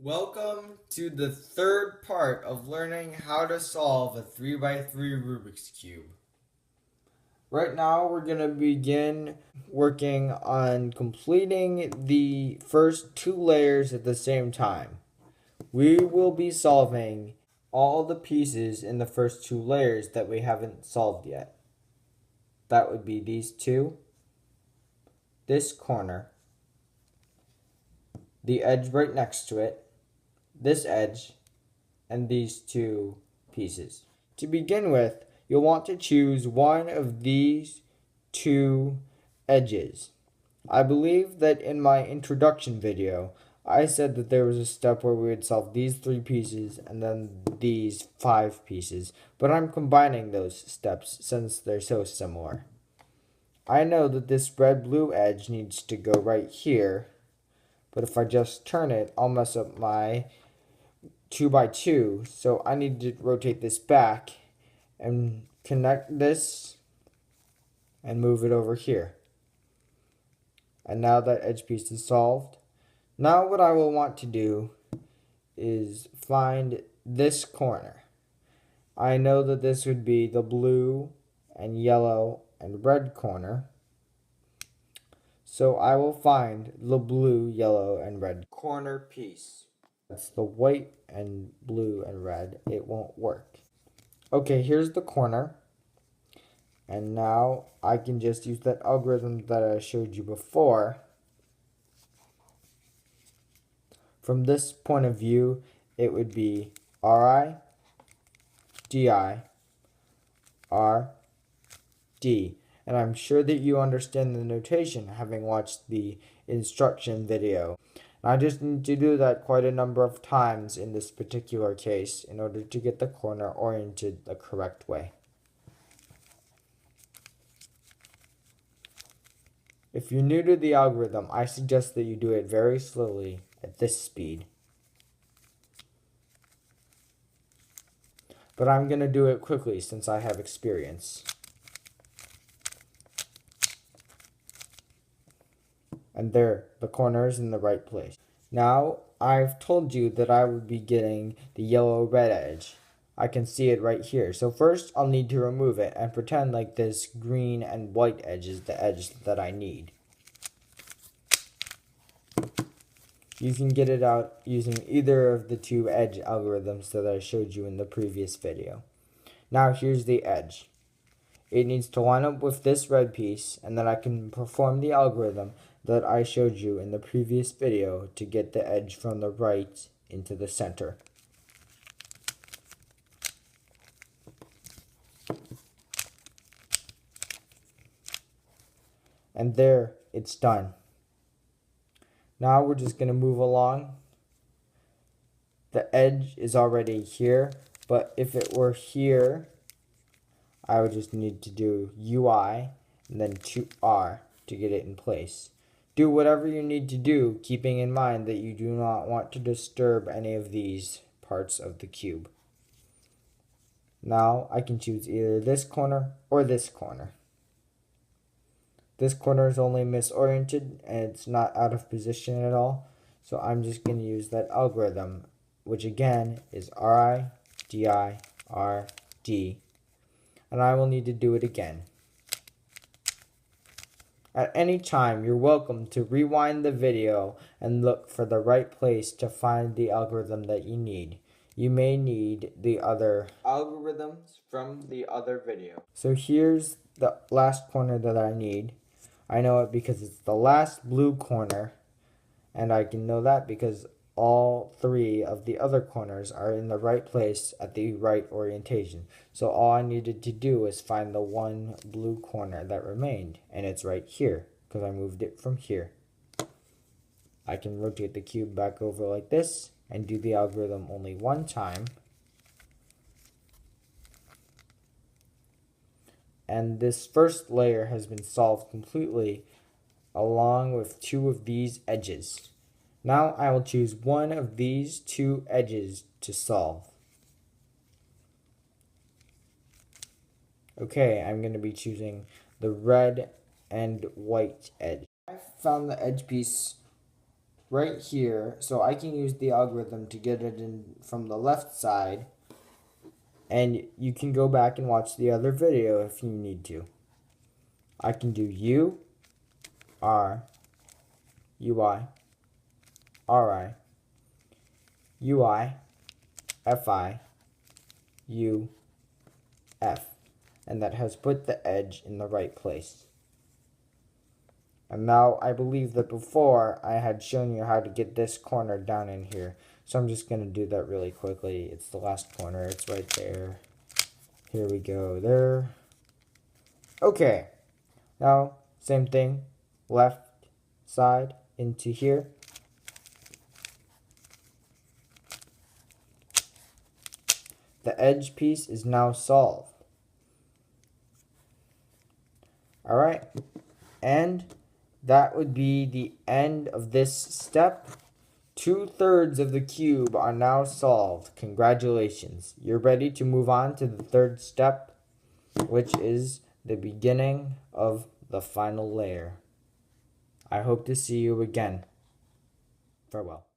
Welcome to the third part of learning how to solve a 3x3 Rubik's Cube. Right now we're going to begin working on completing the first two layers at the same time. We will be solving all the pieces in the first two layers that we haven't solved yet. That would be these two, this corner, the edge right next to it, this edge, and these two pieces. To begin with, you'll want to choose one of these two edges. I believe that in my introduction video, I said that there was a step where we would solve these three pieces and then these five pieces, but I'm combining those steps since they're so similar. I know that this red-blue edge needs to go right here, but if I just turn it, I'll mess up my 2x2, so I need to rotate this back and connect this and move it over here. And now that edge piece is solved. Now what I will want to do is find this corner. I know that this would be the blue and yellow and red corner. So I will find the blue, yellow, and red corner piece. That's the white and blue and red. It won't work. Okay, here's the corner. And now I can just use that algorithm that I showed you before. From this point of view, it would be Ri, Di, R, D. And I'm sure that you understand the notation having watched the instruction video. I just need to do that quite a number of times in this particular case in order to get the corner oriented the correct way. If you're new to the algorithm, I suggest that you do it very slowly at this speed. But I'm going to do it quickly since I have experience. And there, the corner is in the right place. Now, I've told you that I would be getting the yellow-red edge. I can see it right here. So first, I'll need to remove it and pretend like this green and white edge is the edge that I need. You can get it out using either of the two edge algorithms that I showed you in the previous video. Now, here's the edge. It needs to line up with this red piece, and then I can perform the algorithm that I showed you in the previous video to get the edge from the right into the center. And there, it's done. Now we're just going to move along. The edge is already here, but if it were here, I would just need to do UI and then 2R to get it in place. Do whatever you need to do, keeping in mind that you do not want to disturb any of these parts of the cube. Now I can choose either this corner or this corner. This corner is only misoriented and it's not out of position at all. So I'm just going to use that algorithm, which again is Ri, Di, R, D. And I will need to do it again. At any time, you're welcome to rewind the video and look for the right place to find the algorithm that you need. You may need the other algorithms from the other video. So here's the last corner that I need. I know it because it's the last blue corner, and I can know that because all three of the other corners are in the right place at the right orientation. So all I needed to do was find the one blue corner that remained, and it's right here because I moved it from here. I can rotate the cube back over like this and do the algorithm only one time. And this first layer has been solved completely along with two of these edges. Now I will choose one of these two edges to solve. Okay, I'm going to be choosing the red and white edge. I found the edge piece right here, so I can use the algorithm to get it in from the left side, and you can go back and watch the other video if you need to. I can do U, R, UI, RI, UI, FI, U, F, and that has put the edge in the right place. And now I believe that before I had shown you how to get this corner down in here. So I'm just going to do that really quickly. It's the last corner. It's right there. Here we go. There. Okay. Now, same thing. Left side into here. The edge piece is now solved. Alright. And that would be the end of this step. 2/3 of the cube are now solved. Congratulations. You're ready to move on to the third step, which is the beginning of the final layer. I hope to see you again. Farewell.